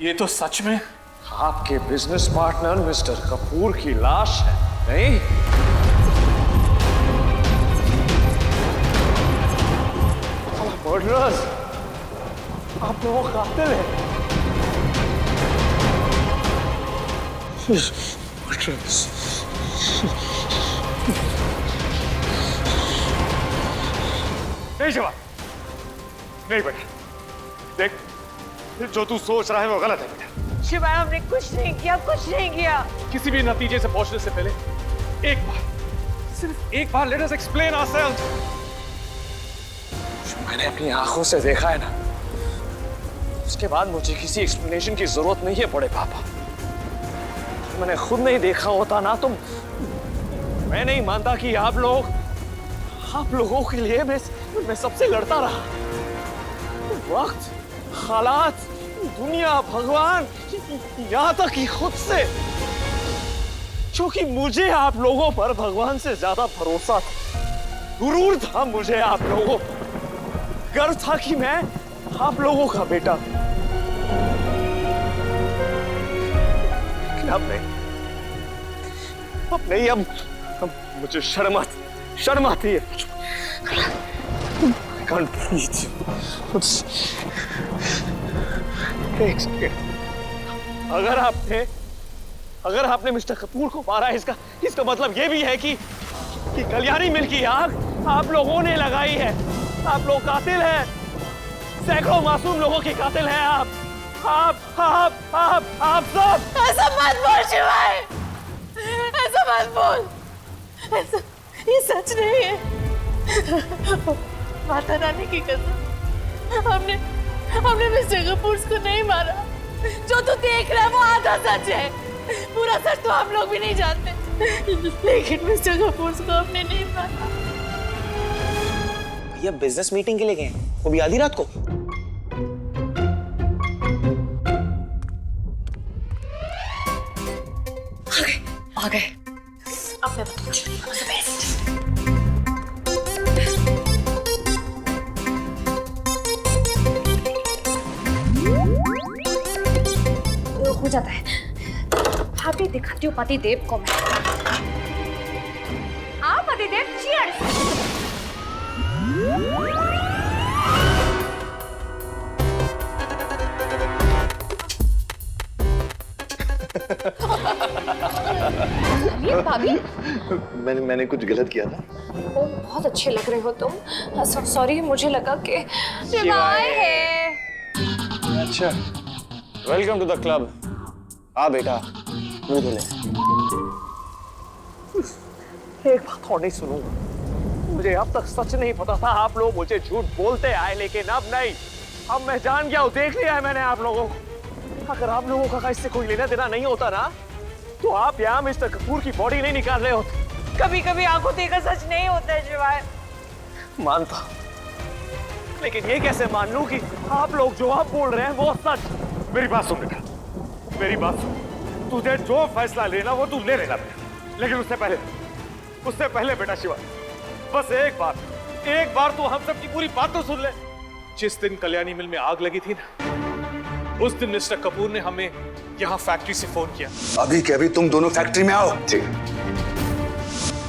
ये तो सच में आपके बिजनेस पार्टनर मिस्टर कपूर की लाश है, नहीं? मर्डरर्स, आप लोगों का कातिल है। मर्डरर्स। नहीं जवाब, नहीं बेटा, देख जो तू सोच रहा है वो गलत है बेटा। शिवा, हमने कुछ नहीं किया, कुछ नहीं किया। किसी भी नतीजे से पहुंचने से पहले एक बार, सिर्फ एक बार लेट अस एक्सप्लेन आवरसेल्व्स। जो मैंने अपनी आंखों से देखा है ना, उसके बाद मुझे किसी एक्सप्लेनेशन की जरूरत नहीं है बड़े पापा। मैंने खुद नहीं देखा होता ना तो मैं नहीं मानता कि आप लोगों के लिए मैं सबसे लड़ता रहा। वक्त, हालात, दुनिया, भगवान, यहां तक कि खुद से, क्योंकि मुझे आप लोगों पर भगवान से ज्यादा भरोसा था, गुरूर था मुझे आप लोगों पर, गर्व था कि मैं आप लोगों का बेटा। लेकिन अब नहीं, अब मुझे शर्म आती है। I can't breathe. एक सेकेंड, अगर आपने मिस्टर कपूर को मारा, इसका मतलब ये भी है कि कल्याणी मिल की आग आप लोगों ने लगाई है। आप लोग कातिल हैं, सैकड़ों मासूम लोगों के कातिल हैं आप सब। ऐसा मत बोल शिवाय, ऐसा मत बोल, ऐसा, ये सच नहीं है। माता रानी की कसम, हमने मिस्टर कपूर को नहीं मारा। जो तू देख रहा है वो आधा सच है, पूरा सच तो हम लोग भी नहीं जानते। लेकिन मिस्टर कपूर को हमने नहीं मारा। भैया बिजनेस मीटिंग के लिए गए, वो भी आधी रात को। आ गए। अपने हो जाता है। भाभी दिखाती हूँ पतिदेव को मैं। आओ पतिदेव, चीयर्स। भाभी, मैंने कुछ गलत किया था? ओ, बहुत अच्छे लग रहे हो तुम। सॉरी, मुझे लगा कि शिवाय है। अच्छा, वेलकम टू द क्लब। आ बेटा, मुंह धो ले। एक बात और नहीं सुनूंगा। मुझे अब तक सच नहीं पता था, आप लोग मुझे झूठ बोलते आए, लेकिन अब नहीं, अब मैं जान गया हूँ, देख लिया है मैंने आप लोगों को। अगर आप लोगों का इससे कोई लेना देना नहीं होता ना, तो आप यहाँ मिस्टर कपूर की बॉडी नहीं निकाल रहे होते। कभी कभी आंखों देखकर सच नहीं होता है शिवाय। मानता, लेकिन ये कैसे मान लूं कि आप लोग जो आप बोल रहे हैं वो सच। मेरी बात सुन बेटा, मेरी बात सुन। तुझे जो फैसला लेना वो तू ले लेना बेटा, लेकिन उससे पहले बेटा शिवा, बस एक बार तू हम सब की पूरी बात तो सुन ले। जिस दिन कल्याणी मिल में आग लगी थी ना, उस दिन मिस्टर कपूर ने हमें यहाँ फैक्ट्री से फोन किया। अभी के अभी तुम दोनों फैक्ट्री में आओ। जी।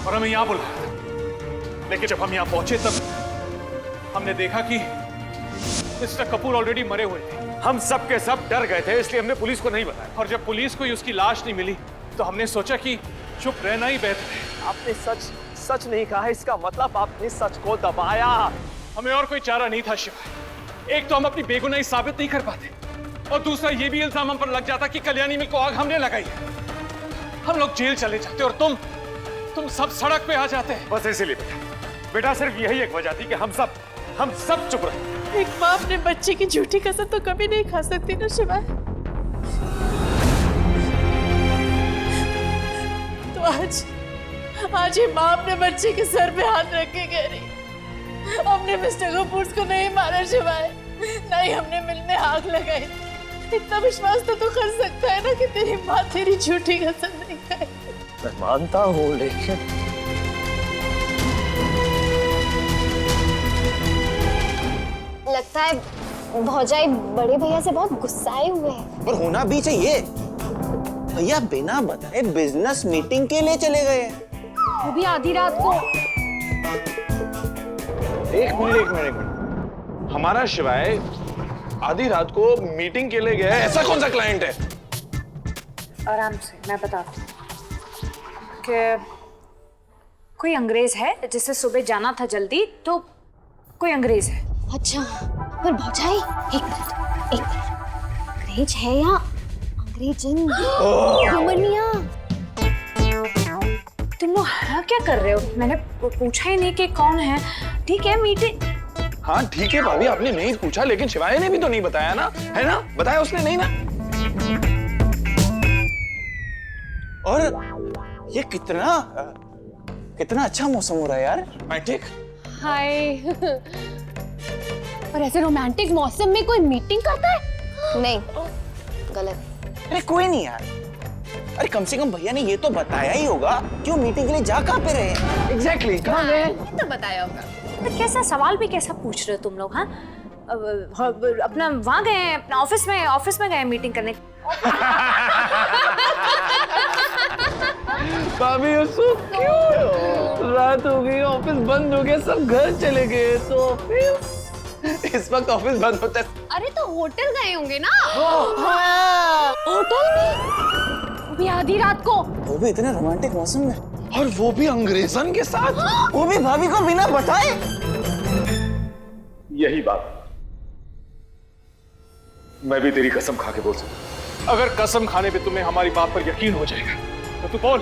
और हमें यहाँ बुलाया था, लेकिन जब हम यहाँ पहुंचे तब हमने देखा कि मिस्टर कपूर ऑलरेडी मरे हुए थे। हम सब के सब डर गए थे, इसलिए हमने पुलिस को नहीं बताया। और जब पुलिस को उसकी लाश नहीं मिली तो हमने सोचा कि चुप रहना ही बेहतर है। आपने सच नहीं कहा, इसका मतलब आपने सच को दबाया। हमें और कोई चारा नहीं था शिवाय। एक तो हम अपनी बेगुनाही साबित नहीं कर पाते, और दूसरा ये भी इल्जाम हम पर लग जाता कि कल्याणी मिल को आग हमने लगाई है। हम लोग जेल चले जाते और तुम सब सड़क पे आ जाते। बस इसीलिए बेटा सिर्फ यही एक वजह थी कि हम सब चुप रहे। एक माँ अपने बच्चे की झूठी कसम तो कभी नहीं खा सकती ना शिवाय। तो आज ये माँ अपने बच्चे के सर पे हाथ रख के कह रही, हमने मिस्टर कपूर को नहीं मारा शिवाय, नहीं हमने मिल में आग लगाई। इतना विश्वास तो तू कर सकता है ना कि तेरी माँ तेरी झूठी कसम नहीं खाई। मैं मानता हूँ, लेकिन लगता है भौजाई बड़े भैया से बहुत गुस्साए हुए हैं। और होना भी चाहिए। भैया बिना बताए बिजनेस मीटिंग के लिए चले गए हैं। वो भी आधी रात को। एक मिनट। हमारा शिवाय आधी रात को मीटिंग के लिए गया है, ऐसा कौन सा क्लाइंट है? आराम से मैं बताती हूँ कि कोई अंग्रेज है जिसे सुबह जाना था जल्दी, तो कोई अंग्रेज है। अच्छा, पर भौजाई एक मिनट। अंग्रेज है या अंग्रेजन? घुमनिया। तुम लोग हाँ क्या कर रहे हो? मैंने पूछा ही नहीं कि कौन है। ठीक है मीटिंग। हाँ ठीक है भाभी, आपने नहीं पूछा, लेकिन शिवाय ने भी तो नहीं बताया ना, है ना? बताया उसने नहीं ना? और ये कितना अच्छा मौसम हो रहा है यार। रोमांटिक। हाय। और ऐसे रोमांटिक मौसम में कोई मीटिंग करता है? नहीं, गलत। अरे कोई नहीं यार। अरे कम से कम भैया ने ये तो बताया ही होगा कि वो मीटिंग के लिए जा कहाँ पे रहे हैं। एग्जैक्टली, कहाँ गए? तो बताया होगा। तो कैसा सवाल भी कैसा पूछ रहे हो तुम लोग? हाँ अपना वहाँ गए हैं, अपना ऑफिस में गए मीटिंग करने। भाभी उसको क्यों? रात हो गई, ऑफिस बंद हो गया, सब घर चले गए, तो फिर इस वक्त ऑफिस बंद होता है। अरे तो होटल गए होंगे ना? होटल में? वो भी आधी रात को? वो भी इतने रोमांटिक मौसम में, और वो भी अंग्रेजन के साथ, वो भी भाभी को बिना बताए। यही बात मैं भी तेरी कसम खा के बोल सकता। अगर कसम खाने पे तुम्हें हमारी बात पर यकीन हो जाएगा तो तू बोल,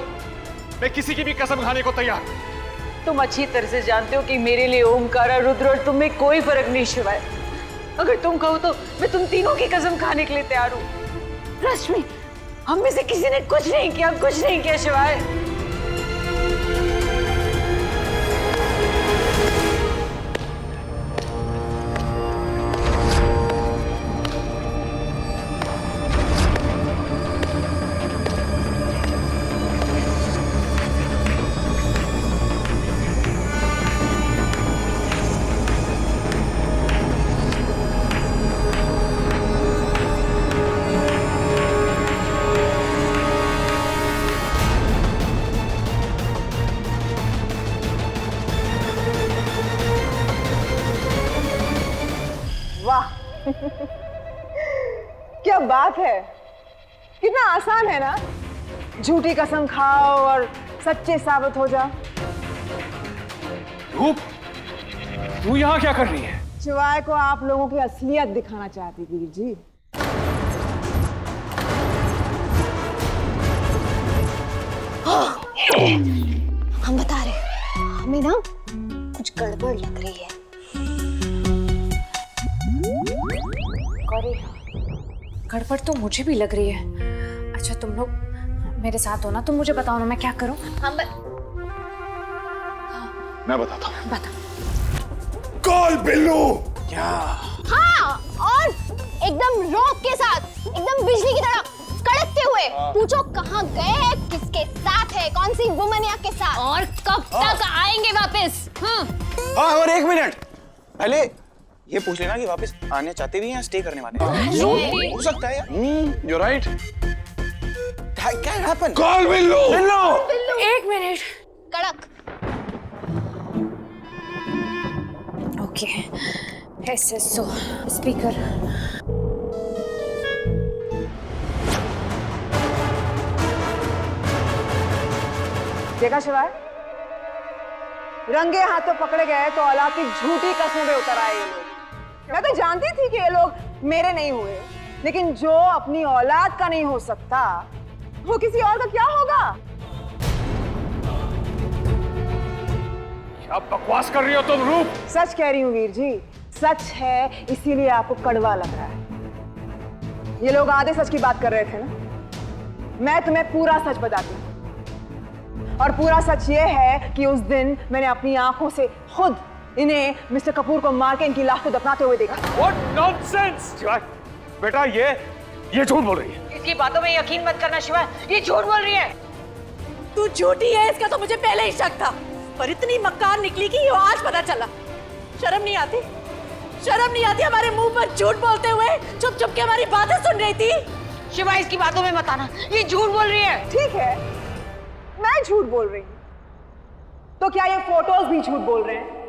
मैं किसी की भी कसम खाने को तैयार हूं। तुम अच्छी तरह से जानते हो कि मेरे लिए ओमकारा, रुद्र और तुम में कोई फर्क नहीं शिवाय। अगर तुम कहो तो मैं तुम तीनों की कसम खाने के लिए तैयार हूँ। ट्रस्ट मी, हम में से किसी ने कुछ नहीं किया शिवाय। क्या बात है, कितना आसान है ना? झूठी कसम खाओ और सच्चे साबित हो जाओ। धूप, तू यहाँ क्या कर रही है? शिवाय को आप लोगों की असलियत दिखाना चाहती वीर जी। हम बता रहे, हमें ना कुछ गड़बड़ लग रही है। गड़बड़ तो मुझे भी लग रही है। अच्छा तुम लोग मेरे साथ हो ना, तुम मुझे बताओ ना मैं क्या करूं? मैं बताता हूँ। बता। कॉल बिल्लू। क्या? हाँ, और एकदम रॉक के साथ, एकदम बिजली की तरह कड़कते हुए पूछो कहाँ गए, किसके साथ है, कौन सी वुमनिया के साथ, और कब तक आएंगे वापस। हाँ, और एक मिनट पहले ये पूछ लेना कि वापस आने चाहते भी हैं या स्टे करने वाले हैं। हो सकता है यार। You right. क्या हैपन? कॉल बिल्लू। एक मिनट। कड़क। Okay, SSO speaker. देखा शिवाय, रंगे हाथों पकड़े गए तो औलाद की झूठी कसमों पे उतर आए ये लोग। मैं तो जानती थी कि ये लोग मेरे नहीं हुए, लेकिन जो अपनी औलाद का नहीं हो सकता वो किसी और का क्या होगा? क्या बकवास कर रही हो तुम रूप? सच कह रही हूँ वीर जी, सच है, इसीलिए आपको कड़वा लग रहा है। ये लोग आधे सच की बात कर रहे थे ना, मैं तुम्हें पूरा सच बताती हूँ। और पूरा सच ये है कि उस दिन मैंने अपनी आंखों से खुद इन्हें मिस्टर कपूर को मार के इनकी लाश को दफनाते हुए देखा। What nonsense! शिवाय, बेटा ये झूठ बोल रही है। इसकी बातों में यकीन मत करना शिवाय, ये झूठ बोल रही है। तू झूठी है इसका तो मुझे पहले ही शक था, पर इतनी मक्कार निकली कि ये आज पता चला। शर्म नहीं आती? शर्म नहीं आती हमारे मुंह पर झूठ बोलते हुए? चुप चुप के हमारी बातें सुन रही थी। शिवा, इसकी बातों में मत आना, ये झूठ बोल रही है। ठीक है, मैं झूठ बोल रही हूँ, तो क्या ये फोटोज भी झूठ बोल रहे हैं?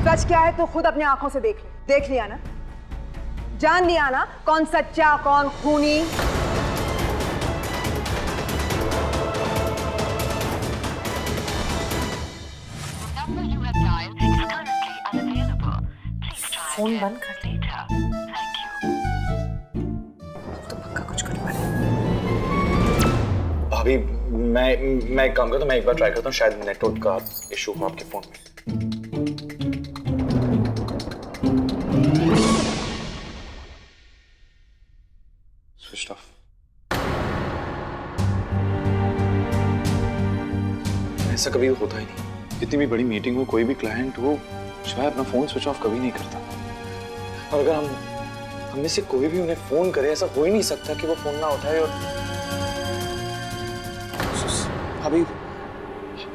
सच क्या है तो खुद अपनी आंखों से देख लिया ना, जान लिया ना कौन सच्चा कौन खूनी। फोन बंद कर दे। तो पक्का कुछ गड़बड़ है। भाभी, मैं एक काम करता हूँ, मैं एक बार ट्राई करता हूँ, शायद नेटवर्क का इशू हो आपके फोन में। Switch off. ऐसा कभी होता ही नहीं, कितनी भी बड़ी मीटिंग हो, कोई भी क्लाइंट हो, शिवाय अपना फोन स्विच ऑफ कभी नहीं करता। और अगर हम में से कोई भी उन्हें फोन करे, ऐसा हो ही नहीं सकता कि वो फोन ना उठाए। और अभी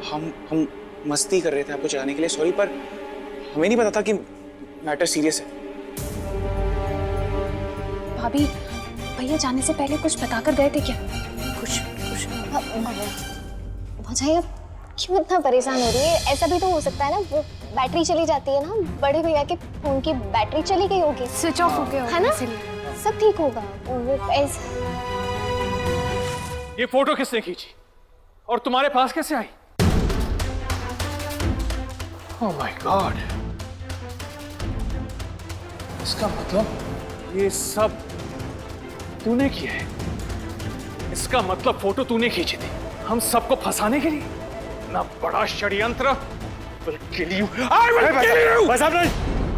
हम मस्ती कर रहे थे आपको चलाने के लिए, सॉरी, पर हमें नहीं पता था कि मैटर सीरियस है। भाभी, भैया जाने से पहले कुछ बताकर गए थे क्या? कुछ भौजाई अब क्यों इतना परेशान हो रही है? ऐसा भी तो हो सकता है ना, वो बैटरी चली जाती है ना, बड़े भैया के फोन की बैटरी चली गई होगी, स्विच ऑफ हो गया है ना, सब ठीक होगा। वो ऐसे ये फोटो किसने खींची और तुम्हारे पास कैसे आई? ओह माय गॉड, इसका मतलब ये सब तूने किया है। इसका मतलब फोटो तूने खींची थी हम सबको फंसाने के लिए। ना बड़ा षड्यंत्र। Will kill you. I will kill you. बस अब नहीं।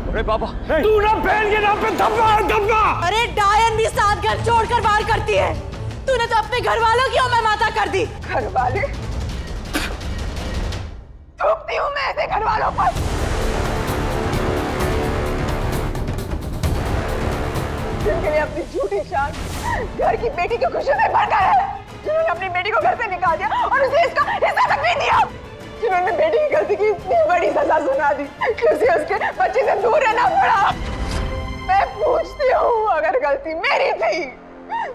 अरे बाबा, तू ना बहन के नाम पे धब्बा। अरे डायन भी साथ घर छोड़कर बाहर करती है। तूने तो अपने घर वालों की मैं माता कर दी। घर वाले थोपती हूँ मैं ऐसे घर वालों पर। जिनके लिए अपनी झूठी शान घर की बेटी की खुशी में भरकर है, जिन्होंने अपनी बेटी को घर से निकाल दिया और उसे इसका हिस्सा तक नहीं दिया, जिन्होंने बेटी की गलती की इतनी बड़ी सजा सुना दी कि उसे उसके बच्चे से दूर रहना पड़ा। मैं पूछती हूँ, अगर गलती मेरी थी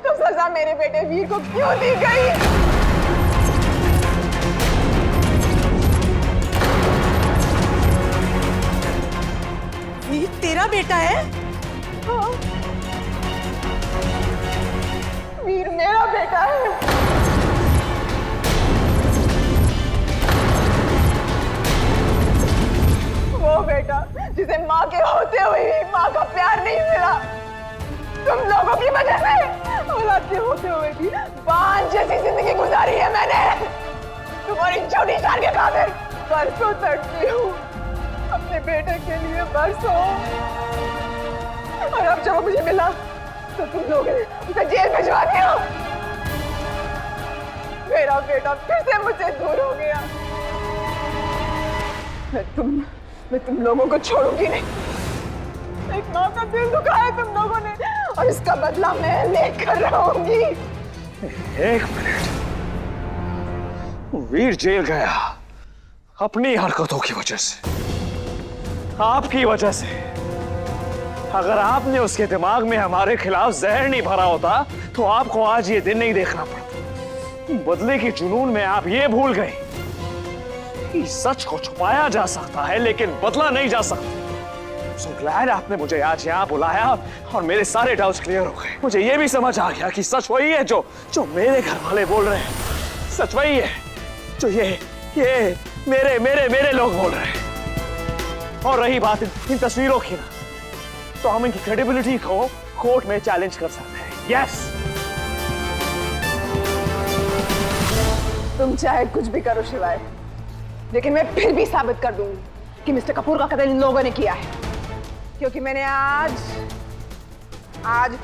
तो सजा मेरे बेटे वीर को क्यों दी गई? वीर तेरा बेटा है? हाँ, वीर मेरा बेटा है। वो बेटा जिसे माँ के होते हुए भी माँ का प्यार नहीं मिला, तुम लोगों की वजह से औलाद के होते हुए भी बांझ जैसी जिंदगी गुजारी है मैंने। तुम्हारी झूठी शान के खातिर बरसों तड़पी हूँ अपने बेटे के लिए, बरसों। और अब जब मुझे मिला तो तुम लोगों ने उसे जेल भिजवा दिया। मेरा बेटा फिर से मुझसे दूर हो गया। मैं तुम लोगों को छोड़ूंगी नहीं। एक माँ का दिल दुखाया तुम लोगों ने और इसका बदला मैं लेकर रहूंगी। एक मिनट, वीर जेल गया अपनी हरकतों की वजह से, आपकी वजह से। अगर आपने उसके दिमाग में हमारे खिलाफ जहर नहीं भरा होता तो आपको आज ये दिन नहीं देखना पड़ता। बदले के जुनून में आप ये भूल गए कि सच को छुपाया जा सकता है लेकिन बदला नहीं जा सकता। So glad आपने मुझे आज यहाँ बुलाया और मेरे सारे डाउट्स क्लियर हो गए। मुझे ये भी समझ आ गया कि सच वही है जो मेरे घर वाले बोल रहे हैं। सच वही है जो ये मेरे लोग बोल रहे हैं। और रही बात इन तस्वीरों की ना, तो हम इनकी क्रेडिबिलिटी को कोर्ट में चैलेंज कर सकते हैं। यस, तुम चाहे कुछ भी करो शिवाय, लेकिन मैं फिर भी साबित कर दूंगी कि मिस्टर कपूर का कत्ल इन लोगों ने किया है, क्योंकि मैंने आज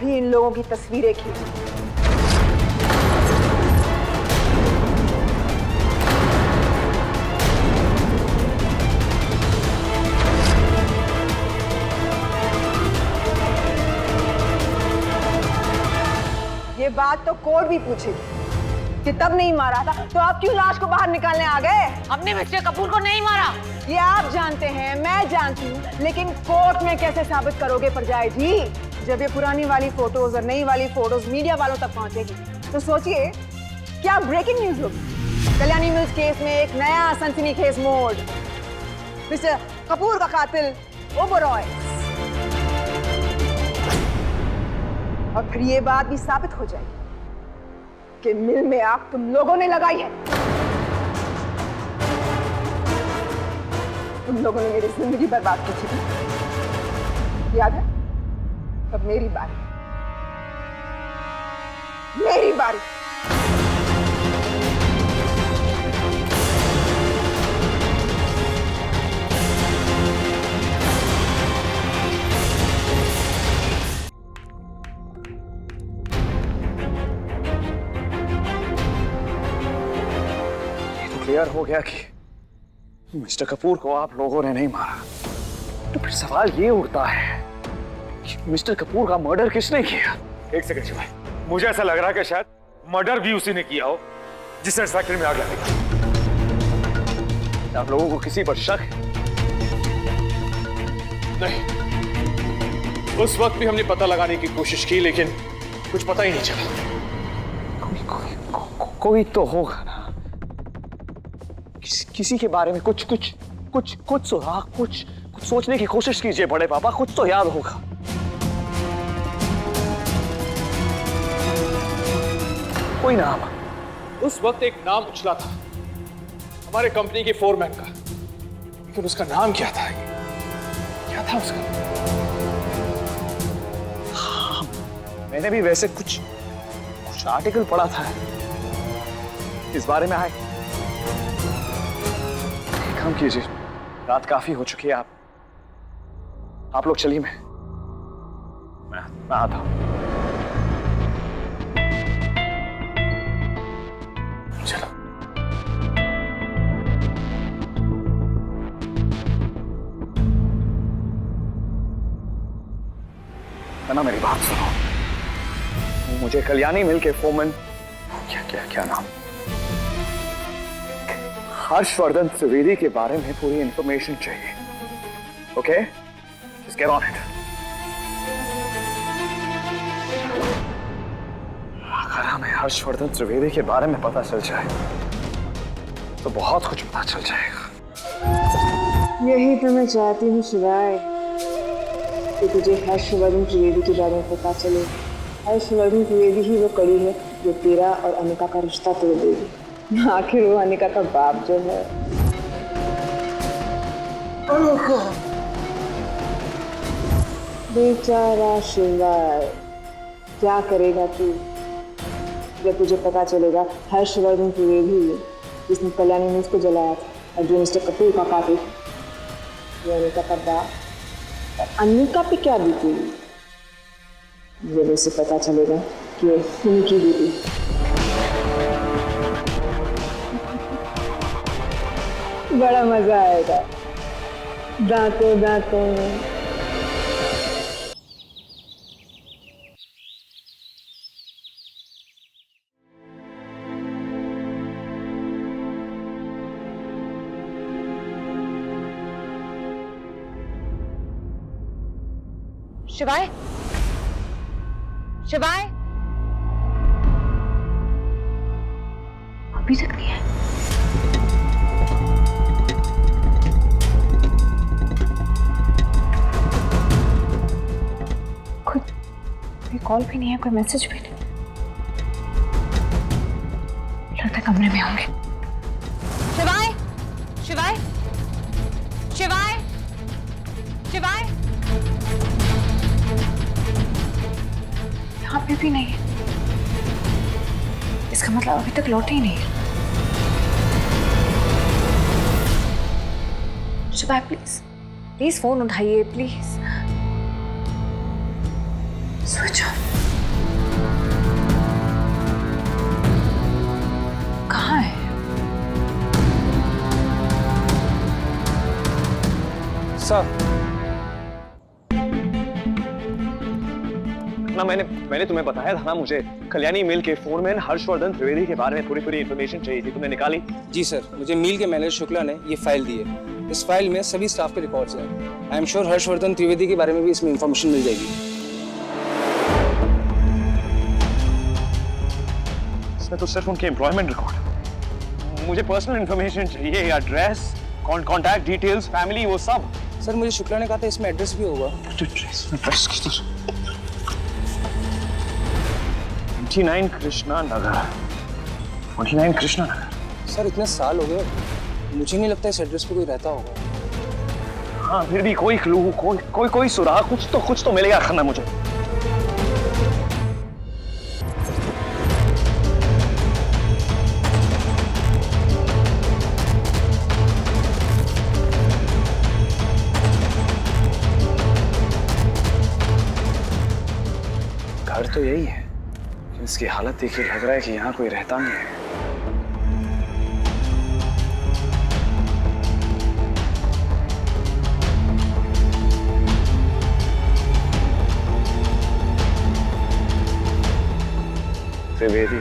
भी इन लोगों की तस्वीरें खींची। बात तो कोर्ट भी पूछेगी कि तब नहीं मारा था तो आप क्यों लाश को बाहर निकालने आ गए? हमने मिस्टर कपूर को नहीं मारा। ये आप जानते हैं, मैं जानती हूँ, लेकिन कोर्ट में कैसे साबित करोगे परजाई जी? जब ये पुरानी वाली फोटोज और नई वाली फोटोज मीडिया वालों तक पहुंचेगी तो सोचिए क्या ब्रेकिंग न्यूज होगी। कल्याणी मिल्स केस में एक नया सनसनीखेज मोड़। मिस्टर कपूर का कातिल ओबरॉय, और फिर ये बात भी साबित हो जाएगी कि मिल में आग तुम लोगों ने लगाई है। तुम लोगों ने मेरी जिंदगी बर्बाद की थी, याद है? अब मेरी बारी, मेरी बारी। क्लियर हो गया कि मिस्टर कपूर को आप लोगों ने नहीं मारा, तो फिर सवाल ये उठता है कि मिस्टर कपूर का मर्डर किसने किया? एक सेकंड शिवाय, मुझे ऐसा लग रहा है कि शायद मर्डर भी उसी ने किया हो जिसने फैक्ट्री में आग लगाई। आप लोगों को किसी पर शक है? नहीं, उस वक्त भी हमने पता लगाने की कोशिश की लेकिन कुछ पता ही नहीं चला। कोई तो होगा ना, किसी के बारे में कुछ सुराग, कुछ सोचने की कोशिश कीजिए बड़े पापा, कुछ तो याद होगा। कोई नाम? उस वक्त एक नाम उछला था हमारे कंपनी के फोरमैन का, लेकिन उसका नाम क्या था? क्या था उसका? हाँ, मैंने भी वैसे कुछ आर्टिकल पढ़ा था इस बारे में। आए काम कीजिए, रात काफी हो चुकी है। आप लोग चलिए, मैं आता हूं। चलो। ना मेरी बात सुनो, मुझे कल्याणी मिल के फोरमैन क्या नाम, हर्षवर्धन त्रिवेदी के बारे में पूरी इंफॉर्मेशन चाहिए। Okay, just get on it. अगर हमें हर्षवर्धन त्रिवेदी के बारे में पता चल जाए तो बहुत कुछ पता चल जाएगा। यही तो मैं चाहती हूँ शिवाय, कि तुझे हर्षवर्धन त्रिवेदी के बारे में पता चले। हर्षवर्धन त्रिवेदी ही वो कड़ी है जो तेरा और अनिका का रिश्ता तोड़ देगी। आखिर वो अनिका का बाप जो है। बेचारा शिवाय, क्या करेगा तू जब तुझे पता चलेगा हर्षवर्धन त्रिवेदी जिसने कल्याणी मिल्स को जलाया था और जो मिस्टर कपूर का कातिल, वो अनिका का बाप। और अनिका पे क्या बीतेगी जब उसे पता चलेगा कि वो उनकी बीती। बड़ा मजा आएगा दांतों दांतों में। शिवाय, शिवाय, अभी तक नहीं है। कोई कॉल भी नहीं है, कोई मैसेज भी नहीं। लगता है कमरे में होंगे। शिवाय, शिवाय, शिवाय, शिवाय, यहाँ पे भी नहीं है। इसका मतलब अभी तक लौटे ही नहीं है। शिवाय प्लीज, प्लीज फोन उठाइए प्लीज। Switch off. कहाँ है? सर, कृष्णा, मैंने तुम्हें बताया था ना, मुझे कल्याणी मिल के फोरमैन हर्षवर्धन त्रिवेदी के बारे में थोड़ी इन्फॉर्मेशन चाहिए थी। तुमने निकाली? जी सर, मुझे मिल के मैनेजर शुक्ला ने ये फाइल दी है। इस फाइल में सभी स्टाफ के रिकॉर्ड्स हैं। I am sure Harshvardhan Trivedi के बारे में भी इसमें इंफॉर्मेशन मिल जाएगी। इसमें तो सिर्फ उनके एम्प्लॉयमेंट रिकॉर्ड, मुझे पर्सनल इन्फॉर्मेशन चाहिए, एड्रेस, कॉन्टैक्ट डिटेल्स, फैमिली, वो सब। सर मुझे शुक्ला ने कहा था इसमें एड्रेस भी होगा। एड्रेस किधर? 29 कृष्णा नगर। 29 कृष्णा नगर। सर इतने साल हो गए, मुझे नहीं लगता इस एड्रेस पे कोई रहता होगा। हाँ फिर भी कोई क्लू, कोई सुराग, कुछ तो मिलेगा खन्ना मुझे। घर तो यही है, इसकी हालत देख के लग रहा है कि यहाँ कोई रहता नहीं है। त्रिवेदी,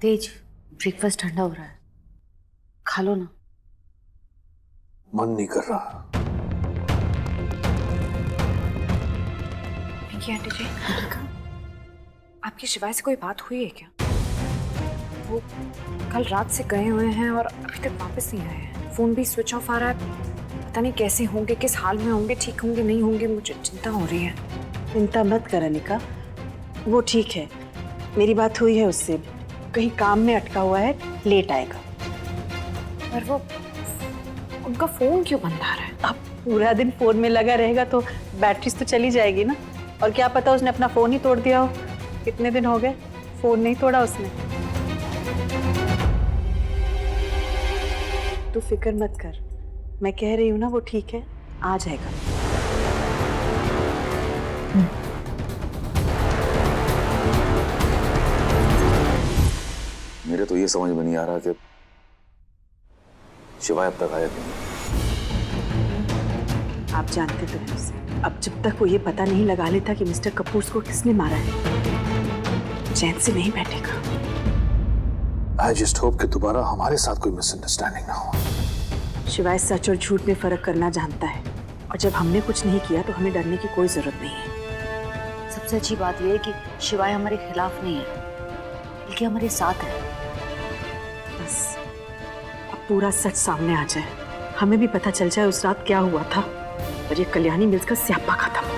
तेज, ब्रेकफास्ट ठंडा हो रहा है, खा लो ना। मन नहीं कर रहा। पिंकी आंटी जी, आपकी शिवाय से कोई बात हुई है क्या? वो कल रात से गए हुए हैं और अभी तक वापस नहीं आए हैं। फोन भी स्विच ऑफ आ रहा है। पता नहीं कैसे होंगे, किस हाल में होंगे, ठीक होंगे नहीं होंगे, मुझे चिंता हो रही है। चिंता मत कर अनिका, वो ठीक है। मेरी बात हुई है उससे, कहीं काम में अटका हुआ है, लेट आएगा। पर वो उनका फोन क्यों बंद आ रहा है? अब पूरा दिन फोन में लगा रहेगा तो बैटरी तो चली जाएगी ना। और क्या पता उसने अपना फोन ही तोड़ दिया हो। कितने दिन हो गए फोन नहीं तोड़ा उसने। तू फिक्र मत कर, मैं कह रही हूँ ना वो ठीक है, आ जाएगा। मेरे तो ये समझ में नहीं आ रहा कि शिवाय अब तक आया क्यों। आप जानते तो हैं उसे। अब जब तक वो ये पता नहीं लगा लेता कि मिस्टर कपूर को किसने मारा है, चैन से नहीं बैठेगा। I just hope कि दोबारा हमारे साथ कोई मिसअंडरस्टैंडिंग ना हो। शिवाय सच और झूठ में फर्क करना जानता है, और जब हमने कुछ नहीं किया तो हमें डरने की कोई जरूरत नहीं है। सबसे अच्छी बात यह है कि शिवाय हमारे खिलाफ नहीं है, बल्कि हमारे साथ है। बस अब पूरा सच सामने आ जाए, हमें भी पता चल जाए उस रात क्या हुआ था, और ये कल्याणी मिल्स का स्यापा खत्म।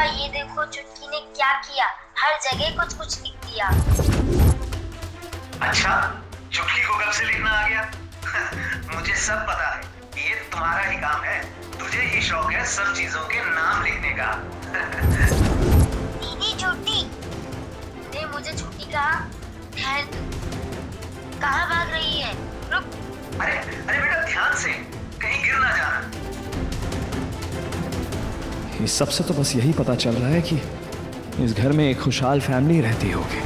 पापा ये देखो चुटकी ने क्या किया, हर जगह कुछ कुछ लिख दिया। अच्छा, चुटकी को कब से लिखना आ गया? मुझे सब पता है, ये तुम्हारा ही काम है। तुझे ही शौक है सब चीजों के नाम लिखने का। दीदी छुट्टी, तूने मुझे छुट्टी कहा? ठहर तू, कहाँ भाग रही है? रुक। अरे अरे बेटा ध्यान से, कहीं गिर ना जाना। इस सब से तो बस यही पता चल रहा है कि इस घर में एक खुशहाल फैमिली रहती होगी।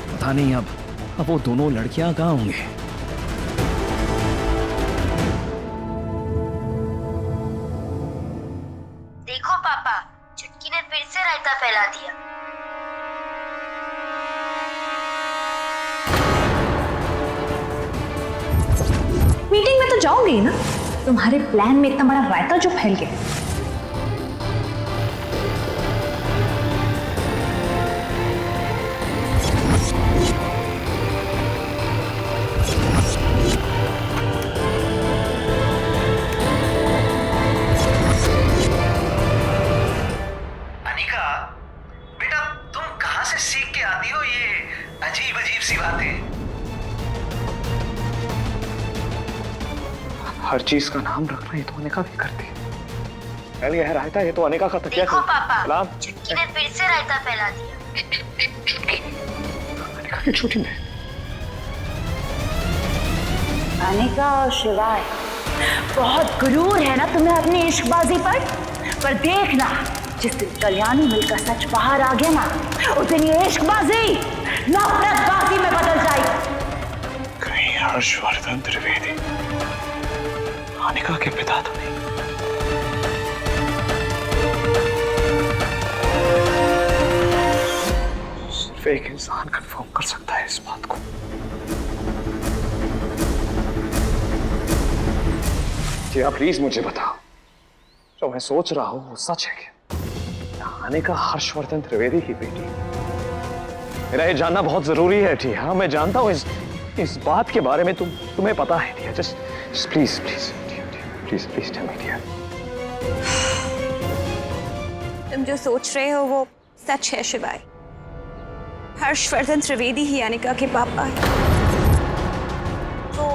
पता नहीं अब वो दोनों लड़कियां कहाँ होंगे। देखो पापा, चुटकी ने फिर से रायता फैला दिया। मीटिंग में तो जाओगे ही ना, तुम्हारे प्लान में इतना बड़ा रायता जो फैल गया। अनिका, बेटा तुम कहाँ से सीख के आती हो ये अजीब अजीब सी बातें? हर चीज का नाम रखना ये तो अनिका भी करती है। पहले यह रायता, ये तो अनिका का तकिया। देखो पापा, चुटकी ने फिर से रायता फैला दिया। अनिका की छुट्टी में अनिका और शिवाय, बहुत गुरूर है ना तुम्हें अपनी इश्कबाजी पर देखना, जिस दिन कल्याणी मिलकर सच बाहर आ गया ना, उस दिन ये इश्कबाजी नफरतबाजी में बदल जाएगी। कहीं हर्षवर्धन त्रिवेदी अनिका के पिता तो नहीं? सिर्फ एक इंसान कंफर्म कर सकता है इस बात को। जी आप प्लीज मुझे बताओ, जो मैं सोच रहा हूं वो सच है क्या? अनिका हर्षवर्धन त्रिवेदी की बेटी? मेरा ये जानना बहुत जरूरी है। ठीक हाँ, मैं जानता हूँ इस बात के बारे में तुम्हें पता है। ठीक है, just please please please please tell me dear. तुम जो सोच रहे हो वो सच है शिवाय। हर्षवर्धन त्रिवेदी ही अनिका के पापा है। वो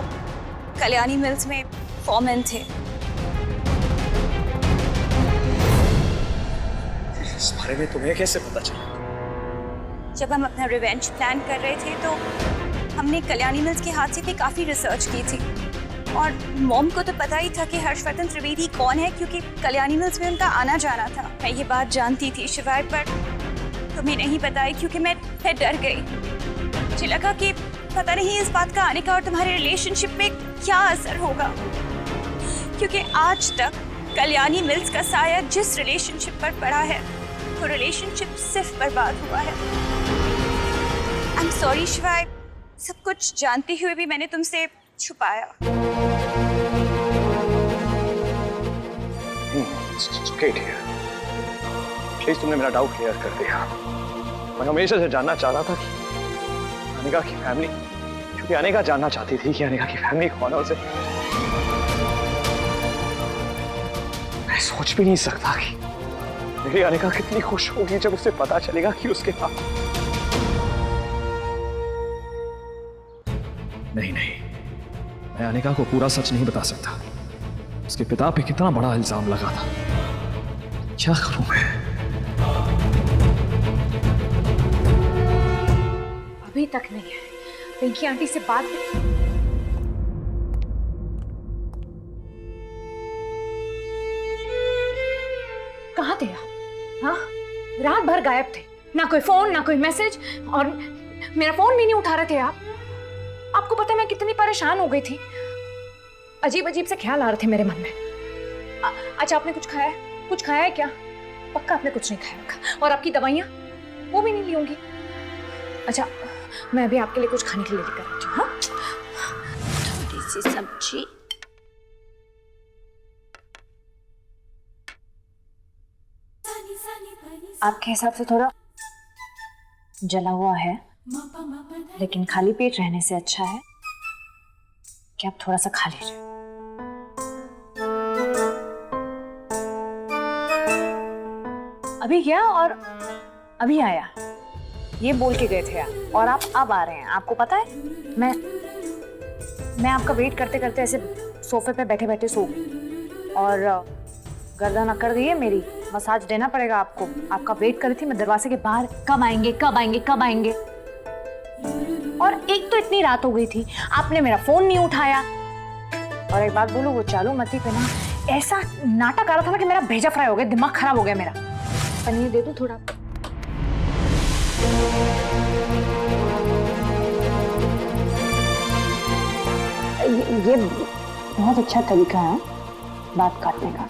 कल्याणी मिल्स में फॉरमैन थे। इस बारे में तुम्हें कैसे पता चला? जब हम अपना रिवेंज प्लान कर रहे थे तो हमने कल्याणी मिल्स के हादसे पे काफी रिसर्च की थी, और मॉम को तो पता ही था कि हर्षवर्धन त्रिवेदी कौन है, क्योंकि कल्याणी मिल्स में उनका आना जाना था। मैं ये बात जानती थी शिवाय, पर तुम्हें नहीं बताई क्योंकि मैं फिर डर गई। मुझे लगा कि पता नहीं इस बात का अनिका और तुम्हारे रिलेशनशिप में क्या असर होगा, क्योंकि आज तक कल्याणी मिल्स का साया जिस रिलेशनशिप पर पड़ा है वो रिलेशनशिप सिर्फ बर्बाद हुआ है। आई एम सॉरी शिवाय, सब कुछ जानते हुए भी मैंने तुमसे छुपाया। प्लीज तुमने मेरा डाउट क्लियर कर दिया। मैं हमेशा से जानना चाह रहा था कि अनिका की फैमिली, क्योंकि अनिका जानना चाहती थी कि अनिका की फैमिली कौन है। उसे मैं सोच भी नहीं सकता कि मेरी अनिका कितनी खुश होगी जब उसे पता चलेगा कि उसके पापा। नहीं, मैं अनिका को पूरा सच नहीं बता सकता। उसके पिता पे कितना बड़ा इल्जाम लगा था। क्या करूं मैं? अभी तक नहीं है। पिंकी आंटी से बात कहाँ थे आप? हाँ, रात भर गायब थे, ना कोई फोन ना कोई मैसेज, और मेरा फोन भी नहीं उठा रहे थे आप। आपको पता है मैं कितनी परेशान हो गई थी। अजीब अजीब से ख्याल आ रहे थे मेरे मन में। अच्छा, आपने कुछ खाया है? कुछ खाया है क्या? पक्का आपने कुछ नहीं खाया होगा। और आपकी दवाइयाँ वो भी नहीं ली होंगी। अच्छा, मैं अभी आपके लिए कुछ खाने के लिए लेकर आती हूँ। हाँ, थोड़ी सी सब्जी। आपके हिसाब से थोड़ा जला हुआ है, लेकिन खाली पेट रहने से अच्छा है कि आप थोड़ा सा खा लीजिए। अभी गया और अभी आया, ये बोल के गए थे आप, और आप अब आ रहे हैं। आपको पता है मैं आपका वेट करते करते ऐसे सोफे पे बैठे बैठे सो गई और गर्दन अकड़ गई है मेरी। मसाज देना पड़ेगा आपको। आपका वेट कर रही थी मैं दरवाजे के बाहर, कब आएंगे कब आएंगे कब आएंगे। और एक तो इतनी रात हो गई थी, आपने मेरा फोन नहीं उठाया। और एक बात बोलूं, वो चालू मती पे ना ऐसा नाटक आ रहा था ना कि मेरा भेजा फ्राई हो गया, दिमाग खराब हो गया मेरा। पनीर दे दूं थोड़ा? ये बहुत अच्छा तरीका है बात काटने का।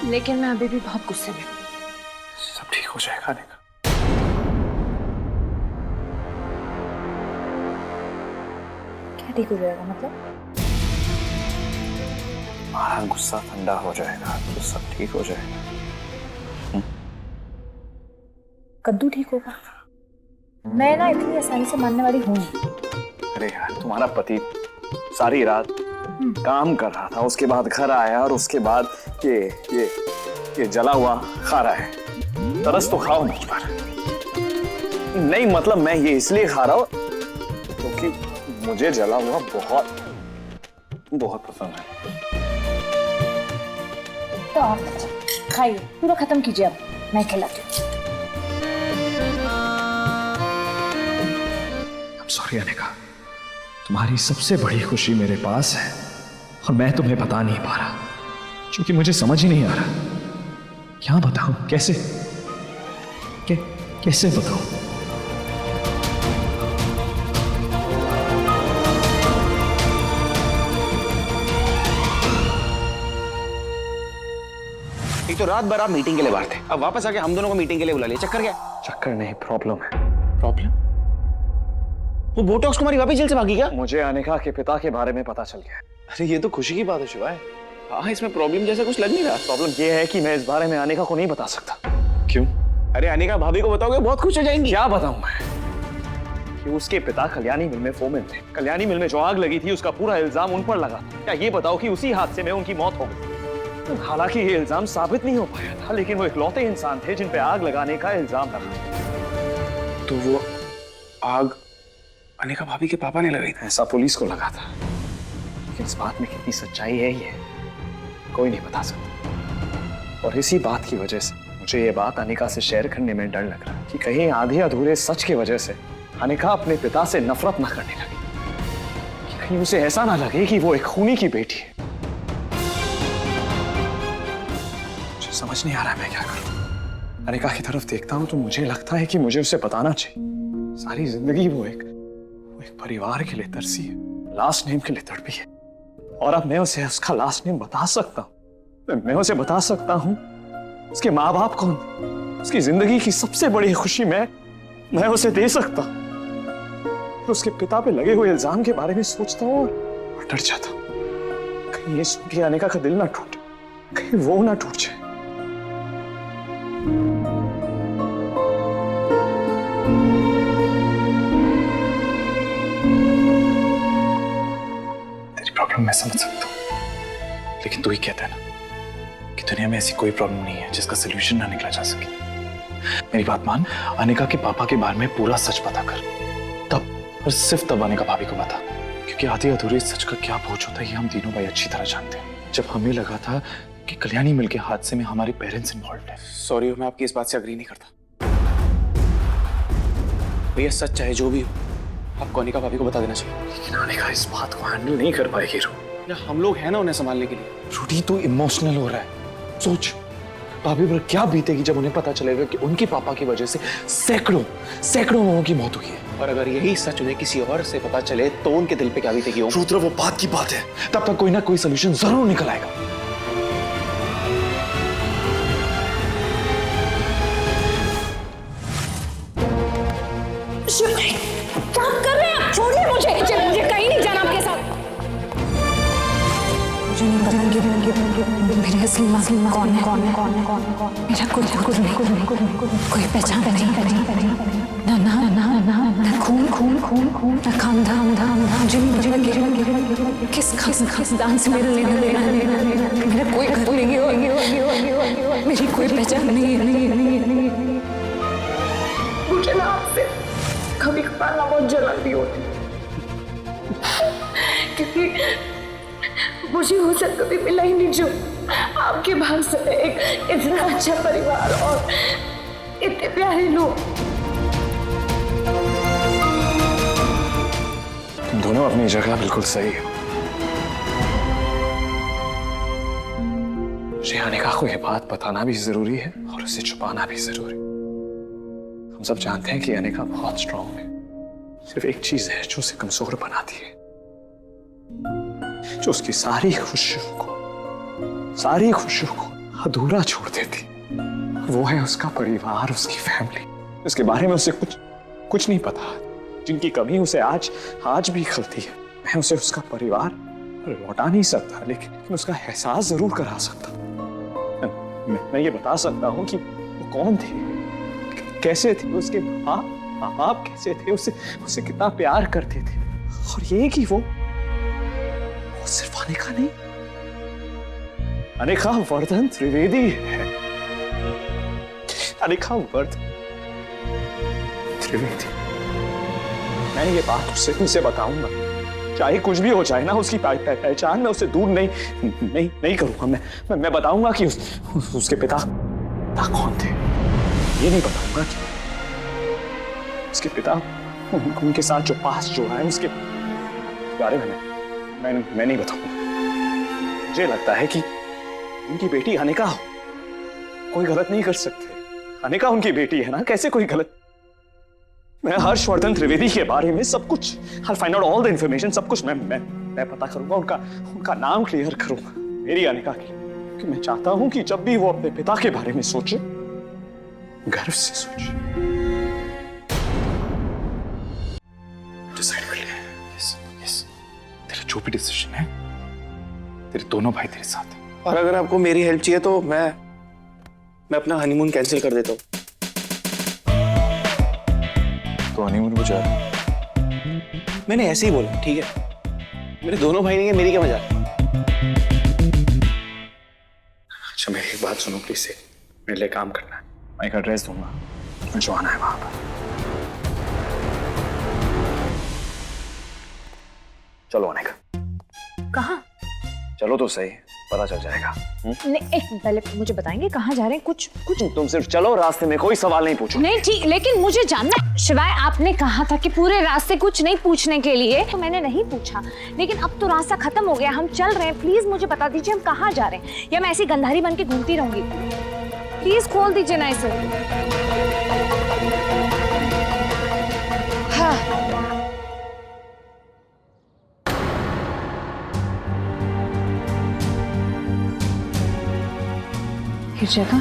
लेकिन मैं अभी भी बहुत गुस्से में। सब ठीक हो जाएगा अनिका। क्या ठीक हो जाएगा मतलब? हमारा गुस्सा ठंडा हो जाएगा तो सब ठीक हो जाएगा। कद्दू ठीक होगा? मैं ना इतनी आसानी से मानने वाली हूँ। अरे यार, तुम्हारा पति सारी रात काम कर रहा था, उसके बाद घर आया और उसके बाद ये जला हुआ खा रहा है। तरस तो खाओ मुझ पर। नहीं मतलब मैं ये इसलिए खा रहा हूं क्योंकि मुझे जला हुआ बहुत बहुत पसंद है। तो आप खाइए, पूरा खत्म कीजिए, अब मैं खिलाती हूँ। सॉरी अनिका, तुम्हारी सबसे बड़ी खुशी मेरे पास है और मैं तुम्हें बता नहीं पा रहा क्योंकि मुझे समझ ही नहीं आ रहा क्या बताऊं, कैसे बताऊं। एक तो रात भर आप मीटिंग के लिए बाहर थे, अब वापस आके हम दोनों को मीटिंग के लिए बुला लिया। चक्कर क्या? चक्कर नहीं, प्रॉब्लम है। प्रॉब्लम? वो बोटॉक्स कुमारी वापस जेल से भागी क्या? मुझे अनिका के पिता के बारे में पता चल गया। अरे ये तो खुशी की बात है शिवाय। हाँ, इसमें प्रॉब्लम जैसा कुछ लग नहीं रहा। प्रॉब्लम ये है कि मैं इस बारे में अनिका को नहीं बता सकता। क्यों? अरे अनिका भाभी को बताओगे बहुत खुश हो जाएंगी। क्या बताऊं मैं कि उसके पिता कल्याणी मिल में फोरमैन थे। कल्याणी मिल में जो आग लगी थी उसका पूरा इल्जाम उन पर लगा। क्या ये बताओ कि उसी हादसे में उनकी मौत हो गई। हालांकि ये इल्जाम साबित नहीं हो पाया था, लेकिन वो इकलौते इंसान थे जिन पे आग लगाने का इल्जाम लगा। तो वो आग अनिका भाभी के पापा ने लगाई थी? ऐसा पुलिस को लगा था, लेकिन इस बात में कितनी सच्चाई है ये कोई नहीं बता सकता। और इसी बात की वजह से मुझे ये बात अनिका से शेयर करने में डर लग रहा कि कहीं आधे अधूरे सच की वजह से अनिका अपने पिता से नफरत ना करने लगी, कि कहीं उसे ऐसा ना लगे कि वो एक खूनी की बेटी है। मुझे समझ नहीं आ रहा मैं क्या करूं। अनिका की तरफ देखता हूं तो मुझे लगता है कि मुझे उसे बताना चाहिए। सारी जिंदगी वो एक परिवार के लिए तरसी है, लास्ट नेम के लिए तड़पी है, और अब मैं उसे उसका लास्ट नेम बता सकता हूं। मैं उसे बता सकता हूं उसके माँ बाप कौन, उसकी जिंदगी की सबसे बड़ी खुशी मैं उसे दे सकता हूं। उसके पिता पे लगे हुए इल्जाम के बारे में सोचता हूं और डर जाता हूं कहीं ये सुन के अनिका का दिल ना टूटे, कहीं वो ना टूट जाए। मैं समझ सकता हूं, लेकिन तू ही कहता है ना कि दुनिया में ऐसी कोई प्रॉब्लम नहीं है जिसका सलूशन ना निकला जा सके। मेरी बात मान, अनिका के पापा के बारे में पूरा सच पता कर, तब और सिर्फ तब अनिका भाभी को बता, क्योंकि आधे अधूरे सच का क्या बोझ होता है ये हम तीनों भाई अच्छी तरह जानते हैं। जब हमें लगा था कि कल्याणी मिल के हादसे में हमारे पेरेंट्स इन्वॉल्व है। सॉरी, मैं आपकी इस बात से अग्री नहीं करता भैया। सच चाहे जो भी हो, आपको अनिका भाभी को बता देना चाहिए। लेकिन अनिका इस बात को हैंडल नहीं कर पाएगी। हम लोग हैं ना उन्हें संभालने के लिए। रूडी, तू इमोशनल हो रहा है। सोच भाभी पर क्या बीतेगी जब उन्हें पता चलेगा कि उनके पापा की वजह से सैकड़ों लोगों की मौत हुई है। और अगर यही सच उन्हें किसी और से पता चले तो उनके दिल पे क्या बीतेगी? रुद्र, वो बात की बात है, तब तक कोई ना कोई सोल्यूशन जरूर निकल आएगा। क्या कर रहे हैं आप? छोड़िए मुझे कहीं नहीं जाना आपके साथ। मुझे नहीं पता मेरे असली माँ कौन है। मेरा कोई पहचान नहीं। ना खून ना खानदान। मुझे किस खानदान से मेरा लेना देना। मेरा कोई घर नहीं। मेरी कोई पहचान नहीं है, नहीं। मुझे ना आपसे कभी कभार ना बहुत जलन भी होती, क्योंकि मुझे वो सब कभी मिला ही नहीं जो आपके भाग से एक इतना अच्छा परिवार और इतने प्यारे लोग। तुम दोनों अपनी जगह बिल्कुल सही हो। मुझे अनिका को यह बात बताना भी जरूरी है और उसे छुपाना भी जरूरी। हम सब जानते हैं कि अनिका बहुत स्ट्रांग है। सिर्फ एक चीज है जो उसे कमजोर बनाती है, जो उसकी सारी खुशियों को अधूरा छोड़ देती। वो है उसका परिवार, उसकी फैमिली। उसके बारे में उसे कुछ नहीं पता, जिनकी कमी उसे आज भी खलती है। मैं उसे उसका परिवार लौटा नहीं सकता, लेकिन उसका एहसास जरूर करा सकता। मैं ये बता सकता हूँ कि वो कौन थे, कैसे थे, उसके बाप कैसे थे, उसे कितना प्यार करते थे। और ये कि वो सिर्फ अनिका नहीं, अनिका वर्धन त्रिवेदी है। अनिका वर्धन त्रिवेदी। मैं ये बात उसे बताऊंगा, चाहे कुछ भी हो जाए ना। उसकी पहचान मैं उसे दूर नहीं करूंगा। मैं बताऊंगा कि उसके पिता कौन थे। ये नहीं बताऊंगा कि उसके पिता उनके साथ जो पास जो है उसके बारे में मैं नहीं बताऊंगा। मुझे लगता है कि उनकी बेटी अनिका हो, कोई गलत नहीं कर सकते। अनिका उनकी बेटी है ना, कैसे कोई गलत। मैं हर्षवर्धन त्रिवेदी के बारे में सब कुछ, I'll find out all the information, सब कुछ मैं पता करूंगा। उनका नाम क्लियर करूंगा मेरी अनिका के लिए, क्योंकि मैं चाहता हूं कि जब भी वो अपने पिता के बारे में सोचे, गर्व से सोचे। डिसाइड कर लिया। यस, तेरा जो भी डिसीजन है, तेरे दोनों भाई तेरे साथ हैं। और अगर आपको मेरी हेल्प चाहिए तो मैं अपना हनीमून कैंसिल कर देता हूँ। तो हनीमून को जा रहा है? मैंने ऐसे ही बोला, ठीक है? मेरे दोनों भाई नहीं है, मेरी क्या मजाक। अच्छा मेरी एक बात सुनो प्लीज। मेरे लिए काम करना है, मैं एक एड्रेस दूंगा, मुझे आना है वहां पर। चलो अनिका। कहाँ? चलो तो सही, पता चल जाएगा। नहीं, एक पहले मुझे बताएंगे कहाँ जा रहे हैं? कुछ तुम सिर्फ चलो, रास्ते में कोई सवाल नहीं पूछो। नहीं ठीक, लेकिन मुझे जानना है। शिवाय आपने कहा था कि पूरे रास्ते कुछ नहीं पूछने के लिए, तो मैंने नहीं पूछा। लेकिन अब तो रास्ता खत्म हो गया, हम चल रहे हैं। प्लीज मुझे बता दीजिए हम कहाँ जा रहे हैं, या मैं ऐसी गंधारी बन के घूमती रहूंगी? प्लीज खोल दीजिए ना इसे। हाँ। ये जगह